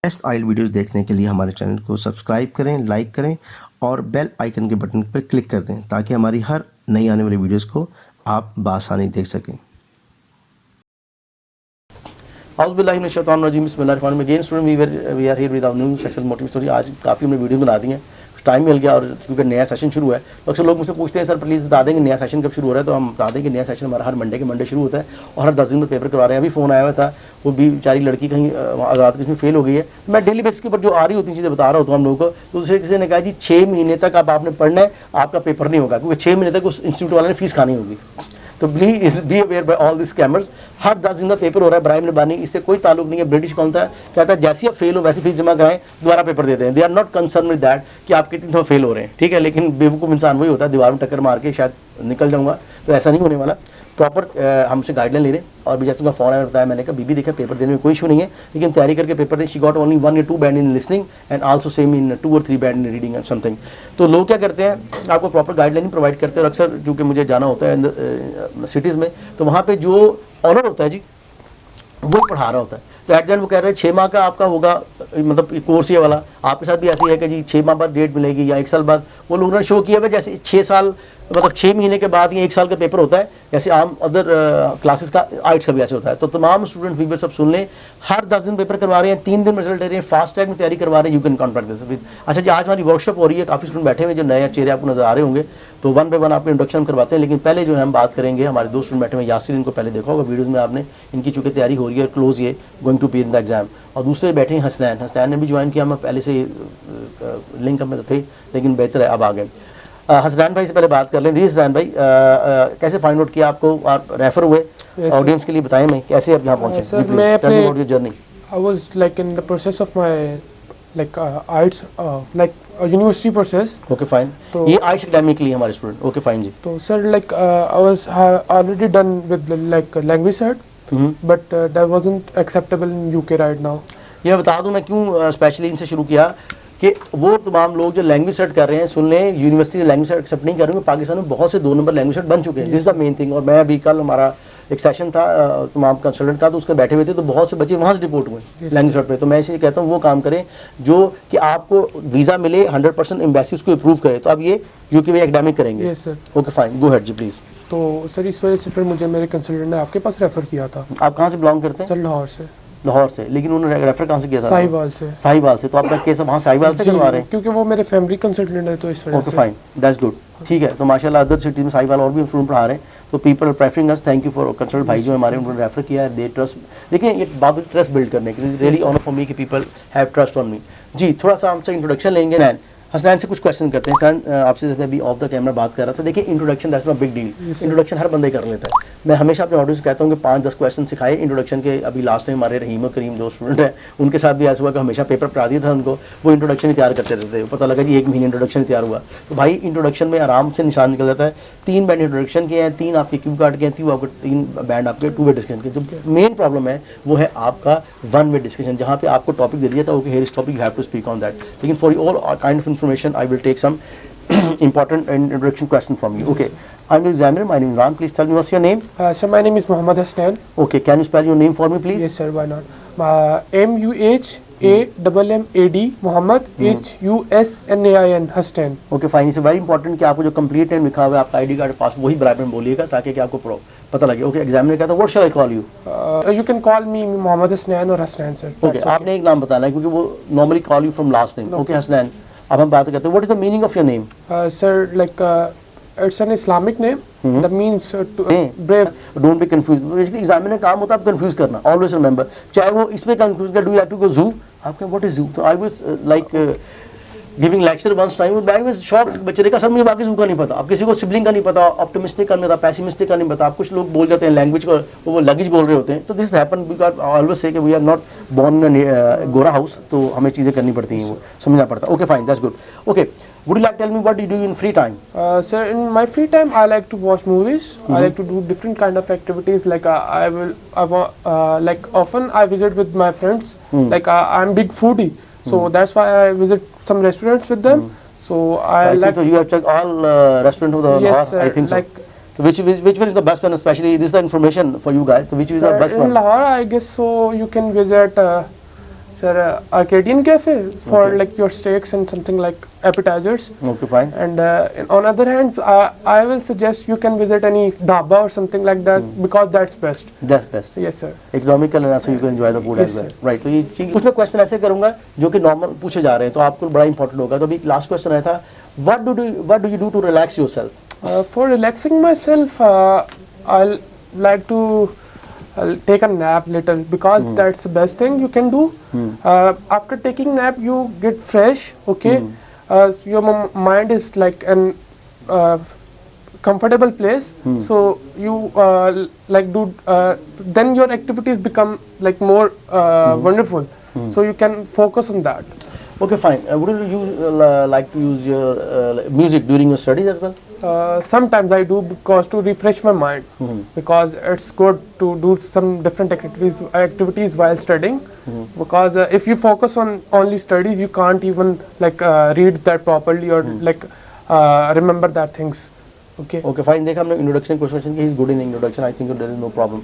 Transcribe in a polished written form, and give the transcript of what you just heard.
Latest आइल videos देखने के लिए हमारे चैनल को सब्सक्राइब करें, लाइक करें और बेल आइकन के बटन पर क्लिक कर दें ताकि हमारी हर नई आने वाली वीडियोस को आप बआसानी देख सकें। औज़ुबिल्लाहि मिनश्शैतानिर्रजीम बिस्मिल्लाहिर्रहमानिर्रहीम। Student we are here with our new section motive story. आज काफ़ी हमने वीडियो बना दी हैं, टाइम मिल गया और क्योंकि नया सेशन शुरू है तो अक्सर लोग मुझसे पूछते हैं सर प्लीज़ बता देंगे नया सेशन कब शुरू हो रहा है। तो हम बता दें कि नया सेशन हमारा हर मंडे शुरू होता है और हर 10 दिन में पेपर करवा रहे हैं। अभी फ़ोन आया हुआ था, वो भी बेचारी लड़की कहीं आज़ाद किस्म फेल हो गई है। मैं डेली बेसिस के ऊपर जो आ रही होती चीज़ें बता रहा होता हूँ हम लोगों को। तो दूसरे किसी ने कहा जी 6 महीने तक अब आपने पढ़ना है, आपका पेपर नहीं होगा क्योंकि 6 महीने तक उस इंस्टीट्यूट वाले ने फीस खानी होगी। तो please be aware by all this scammers. हर 10 दिन का पेपर हो रहा है, बराए मेहरबानी इससे कोई ताल्लुक नहीं है। ब्रिटिश कौन था कहता है जैसे आप फेल हो वैसे फीस जमा कराएं, दोबारा पेपर देते हैं। They are not concern with that कि आप कितनी दफ़ा फेल हो रहे हैं, ठीक है। लेकिन बेवकूफ़ इंसान वही होता है दीवार में टक्कर मार के शायद निकल जाऊँगा, तो ऐसा नहीं होने वाला। प्रॉपर हमसे गाइडलाइन ले रहे हैं। और भी जैसे उनका फ़ोन आया बताया मैंने कहा बीबी देखा पेपर देने में कोई इशू नहीं है, लेकिन तैयारी करके पेपर दें। शी गॉट ओनली 1 या 2 band in listening and also same in 2 और 3 band in reading and something. तो लोग क्या करते हैं आपको प्रॉपर गाइडलाइन प्रोवाइड करते हैं। और अक्सर जो कि मुझे जाना होता है सिटीज़ में, तो वहाँ पर जो ऑनर होता है जी वो पढ़ा रहा होता है। तो एट द एंड वो कह रहे हैं 6 माह का आपका होगा, मतलब कोर्स ये वाला आपके साथ भी ऐसे है कि जी 6 माह बाद डेट मिलेगी या 1 साल बाद। वो लोगों ने शो किया है जैसे 6 साल मतलब 6 महीने के बाद या 1 साल का पेपर होता है, जैसे आम अदर क्लासेस का आइट्स का भी ऐसे होता है। तो तमाम स्टूडेंट वीवर सब सुन लें, हर 10 दिन पेपर करवा रहे हैं, 3 दिन रिजल्ट दे रहे हैं, फास्ट ट्रैक में तैयारी करवा रहे हैं। You can contact this with. अच्छा जी, आज हमारी वर्कशॉप हो रही है, काफ़ी स्टूडेंट बैठे हुए जो नए चेहरे आपको नजर आ रहे होंगे, तो 1 बाय 1 आपको इंट्रोडक्शन करवाते हैं। लेकिन पहले जो है हम बात करेंगे, हमारे 2 स्टूडेंट बैठे हुए यासिर, इनको पहले देखा होगा वीडियोज़ में आपने, इनकी चूँकि तैयारी हो रही है क्लोज ये going to pee in the exam. और दूसरे बैठे हैं हसनैन ने भी ज्वाइन किया, मैं पहले से लिंक में तो थे लेकिन बेहतर है अब आ गए। हसनैन भाई से पहले बात कर लें। जी हसनैन भाई, कैसे फाइंड आउट किया आपको, आप रेफर हुए? ऑडियंस के लिए बताएं मैं कैसे आप यहाँ पहुँचे। सर मैं अपने journey I was like in the process of my like arts like university process. Okay fine. तो ये आइट्स एकेडमी के लिए हमारे स्टूडेंट। ओके फाइन जी। तो sir like I was already done with like language set, but that wasn't acceptable in UK right now. ये बता दूं मैं क्यों स्पेशली इनसे शुरू किया कि वो तमाम लोग जो लैंग्वेज सेट कर रहे हैं, सुन लें, यूनिवर्सिटी लैंग्वेज सेट एक्सेप्ट नहीं कर रहे हैं। पाकिस्तान में बहुत से 2 नंबर लैंग्वेज सेट बन चुके हैं, this is the main thing. और मैं अभी कल हमारा एक सेशन था तमाम कंसल्टेंट का, तो उसके बैठे हुए थे, तो बहुत से बच्चे वहाँ से रिपोर्ट हुए लैंग्वेज सेट पे। तो मैं इसलिए कहता हूँ वो काम करें जो कि आपको वीज़ा मिले, 100% एम्बेसी उसको अप्रूव करे। तो अब ये यूके में एकेडमिक करेंगे। Yes sir. Okay fine, go head जी प्लीज़। तो सर इस वजह से फिर मुझे मेरे कंसल्टेंट ने आपके पास रेफ़र किया था। आप कहाँ से बिलोंग करते हैं? सर लाहौर से। लाहौर से, लेकिन उन्होंने रेफर कहाँ से किया था? साहिवाल से। साहिवाल से। तो आपका केस वहाँ साहिवाल से करवा रहे हैं क्योंकि वो मेरे फैमिली कंसल्टेंट है, तो इस वजह से। ओके फाइन, दैट्स गुड, ठीक है। तो माशाल्लाह अदर सिटी में साहिवाल और भी हम स्टूडेंट पढ़ा रहे हैं, तो people preferring us. Thank you for consult भाई जो हमारे उन्होंने रेफर किया है। दे ट्रस्ट, देखिए ये बात ट्रस्ट बिल्ड करने की, रियली ऑनर फॉर मी कि people have trust on me. जी थोड़ा सा हमसे इंट्रोडक्शन लेंगे। हसनैन से कुछ क्वेश्चन करते हैं। हसनैन आपसे अभी ऑफ द कैमरा बात कर रहा था। देखिए introduction that's not big deal. Introduction हर बंदे कर लेता है। मैं हमेशा अपने ऑडियंस कहता हूँ कि 5-10 क्वेश्चन सिखाए इंट्रोडक्शन के। अभी लास्ट टाइम हमारे रहीम और करीम जो स्टूडेंट है उनके साथ भी ऐसा हुआ कि हमेशा पेपर पढ़ा दिया था उनको, वो इंट्रोडक्शन ही तैयार करते रहते थे। पता लगा जी 1 महीने इंट्रोडक्शन तैयार हुआ। तो भाई इंट्रोडक्शन में आराम से निशान निकल जाता है। 3 बैंड इंट्रोडक्शन के हैं, 3 आपके क्यू कार्ड के हैं, 3 बैंड आपके 2 वे डिस्कशन के। जो मेन प्रॉब्लम है वो है आपका 1 वे डिस्कशन, जहाँ पे आपको टॉपिक दे दिया था okay here is topic, you have to speak on that. लेकिन for all kind of information I will take some important introduction question from you. Okay, I'm the examiner. My name is Ram. Please tell me what's your name. Sir, my name is Muhammad Hasnain. Okay, can you spell your name for me, please? Yes, sir. Why not? MUHAMMAD Muhammad HUSNAIN Hasnain. Okay, fine. It's very important कि आपको जो complete name लिखा हुआ है आपका ID card पास वही बराबर में बोलिएगा ताकि कि आपको पता लगे। Okay, examiner कहता है what shall I call you? You can call me Muhammad Hasnain or Hasnain, sir. Okay, आपने एक नाम बताना है क्योंकि वो normally call you from last name. Okay, Hasnain. अब हम बात करते हैं, what is the meaning of your name? Sir, like it's an Islamic name. That means brave. Don't be confused. Basically examiner का काम होता है आप confuse करना. Always remember. चाहे वो इसमें confuse कर, do you like to go zoo? आपके what is zoo? तो I was like giving lecture once time, bag में शॉक बच्चे का सर मुझे बाकी का नहीं पता। अब किसी को सिबलिंग का नहीं पता, ऑप्टिमिस्टिक का नहीं पता, पैसिमिस्टिक का नहीं पता। आप कुछ लोग बोल जाते हैं लैंग्वेज को, वो लगेज बोल रहे होते हैं। तो दिस हैपन बिकॉज ऑलवेज से कि we are not born in गोरा हाउस, तो हमें चीज़ें करनी पड़ती हैं, वो समझना पड़ता है। Okay fine, that's good. Okay, would you like to tell me what you do in free time? Sir, in my free time I like to watch movies. I like to do different kind of activities. Like like often I visit with my friends. Like I'm big foodie. So that's why I visit some restaurants with them. So I like. Think so. You have checked all restaurants of the yes, Lahore. sir. I think so. Like, so which one is the best one? Especially this is the information for you guys. So which is the best in one? Lahore, I guess so. You can visit Sir, Arcadian Cafe for Okay. like your steaks and something like appetizers. Okay, fine. And on other hand, I will suggest you can visit any dhaba or something like that because that's best. That's best. Yes, sir. Economical and so you can enjoy the food as Yes, well, right. तो ये चीज कुछ मैं question ऐसे करूंगा जो कि normal पूछे जा रहे हैं, तो आपको बड़ा इंपॉर्टेंट होगा। तो अभी लास्ट क्वेश्चन आया था, what do you do to relax yourself? For relaxing myself, I'll like to take a nap little because that's the best thing you can do. After taking nap, you get fresh. Okay, so your mind is like an comfortable place. So you like do then your activities become like more wonderful. So you can focus on that. Okay, fine. Would you like to use your music during your studies as well? Sometimes I do because to refresh my mind, because it's good to do some different activities while studying, because if you focus on only studies you can't even like read that properly or like remember that things. Okay. Okay, fine. देखा हमने introduction question की, he is good in introduction, I think there is no problem.